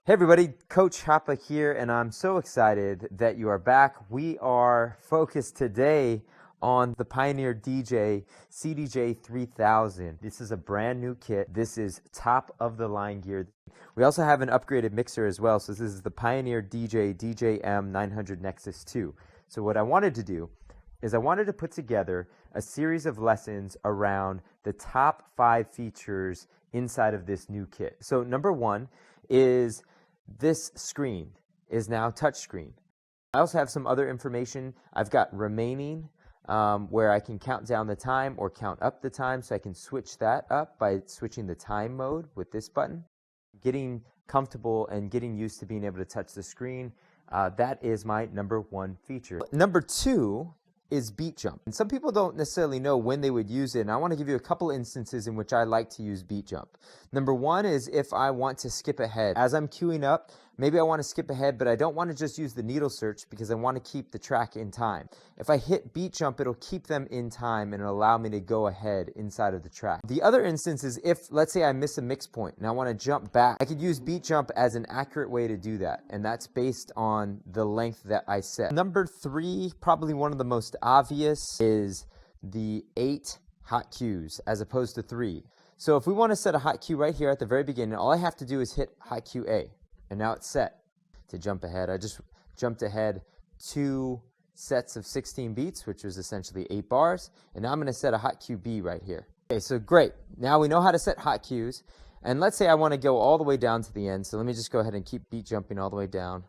Hey everybody, Coach Hapa here, and I'm so excited that you are back. We are focused today on the Pioneer DJ CDJ-3000. This is a brand new kit. This is top of the line gear. We also have an upgraded mixer as well. So this is the Pioneer DJ DJM-900NXS2. So what I wanted to do is I wanted to put together a series of lessons around the top 5 features inside of this new kit. So number 1 is this screen is now touchscreen. I also have some other information. I've got remaining where I can count down the time or count up the time, so I can switch that up by switching the time mode with this button. Getting comfortable and getting used to being able to touch the screen, that is my number 1 feature. Number 2 is beat jump. And some people don't necessarily know when they would use it, and I want to give you a couple instances in which I like to use beat jump. Number 1 is if I want to skip ahead. As I'm queuing up, maybe I want to skip ahead, but I don't want to just use the needle search because I want to keep the track in time. If I hit beat jump, it'll keep them in time and it'll allow me to go ahead inside of the track. The other instance is if, let's say I miss a mix point and I want to jump back, I could use beat jump as an accurate way to do that, and that's based on the length that I set. Number 3, probably one of the most obvious, is the 8 hot cues as opposed to 3. So if we want to set a hot cue right here at the very beginning, all I have to do is hit hot cue A, and now it's set to jump ahead. I just jumped ahead 2 sets of 16 beats, which was essentially 8 bars, and now I'm going to set a hot cue B right here. Okay, so great. Now we know how to set hot cues, and let's say I want to go all the way down to the end, so let me just go ahead and keep beat jumping all the way down.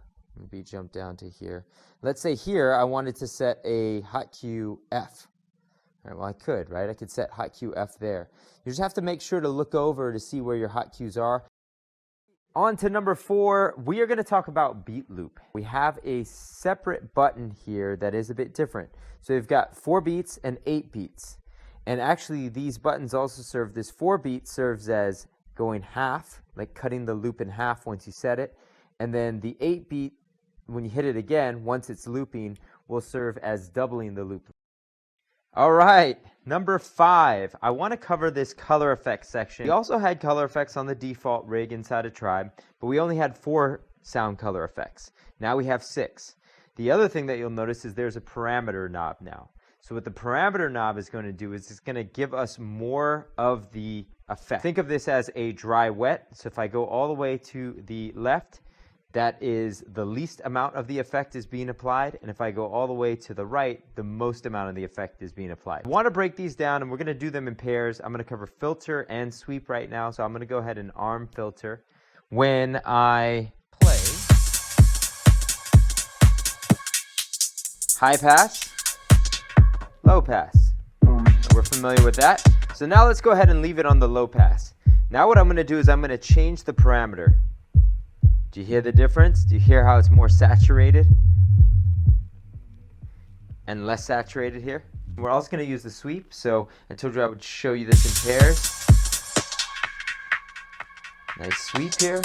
Beat jump down to here. Let's say here I wanted to set a hot cue F. All right, well, I could, right? I could set hot cue F there. You just have to make sure to look over to see where your hot cues are. On to number 4, we are going to talk about beat loop. We have a separate button here that is a bit different. So you've got 4 beats and 8 beats. And actually these buttons also serve, this 4 beat serves as going half, like cutting the loop in half once you set it. And then the 8 beat, when you hit it again, once it's looping, will serve as doubling the loop. All right, number 5, I want to cover this color effects section. We also had color effects on the default rig inside of Tribe, but we only had 4 sound color effects. Now we have 6. The other thing that you'll notice is there's a parameter knob now. So what the parameter knob is going to do is it's going to give us more of the effect. Think of this as a dry wet. So if I go all the way to the left, that is the least amount of the effect is being applied, and if I go all the way to the right, the most amount of the effect is being applied. I want to break these down, and we're going to do them in pairs. I'm going to cover filter and sweep right now, so I'm going to go ahead and arm filter. When I play high pass, low pass, we're familiar with that. So now let's go ahead and leave it on the low pass. Now what I'm going to do is I'm going to change the parameter. Do you hear the difference? Do you hear how it's more saturated and less saturated here? We're also going to use the sweep, so I told you I would show you this in pairs. Nice sweep here.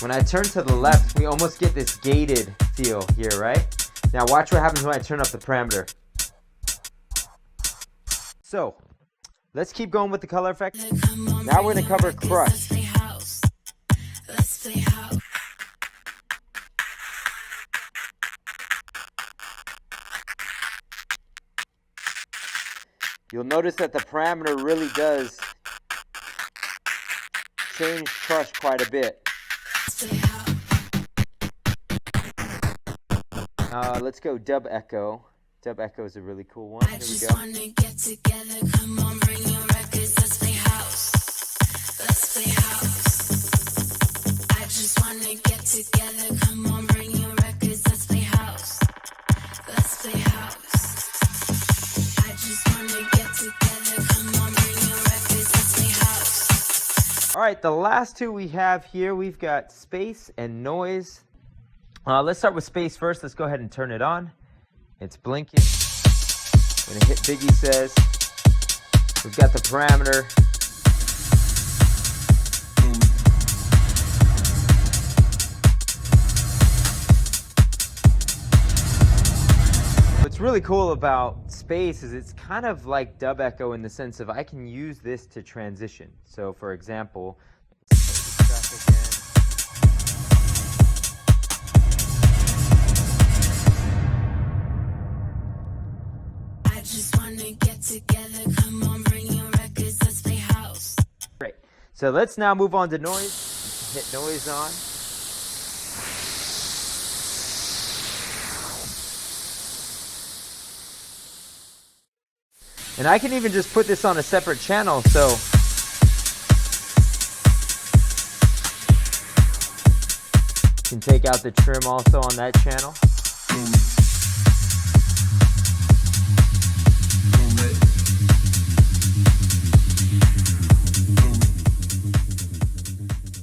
When I turn to the left, we almost get this gated feel here, right? Now watch what happens when I turn up the parameter. So let's keep going with the color effect. Now we're going to cover crush. You'll notice that the parameter really does change crush quite a bit. Let's go dub echo. Dub echo is a really cool one. Here we go. All right, the last 2 we have here, we've got space and noise. Let's start with space first. Let's go ahead and turn it on. It's blinking. I'm gonna hit Biggie Says. We've got the parameter. What's really cool about space is it's kind of like dub echo in the sense of I can use this to transition. So for example, let's play this track again. So let's now move on to noise. Hit noise on. And I can even just put this on a separate channel, so you can take out the trim also on that channel.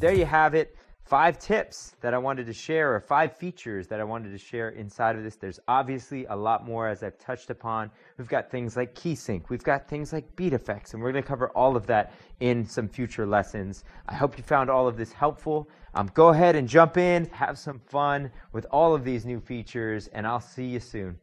There you have it. 5 tips that I wanted to share, or 5 features that I wanted to share inside of this. There's obviously a lot more, as I've touched upon. We've got things like key sync, we've got things like beat effects, and we're going to cover all of that in some future lessons. I hope you found all of this helpful. Go ahead and jump in, have some fun with all of these new features, and I'll see you soon.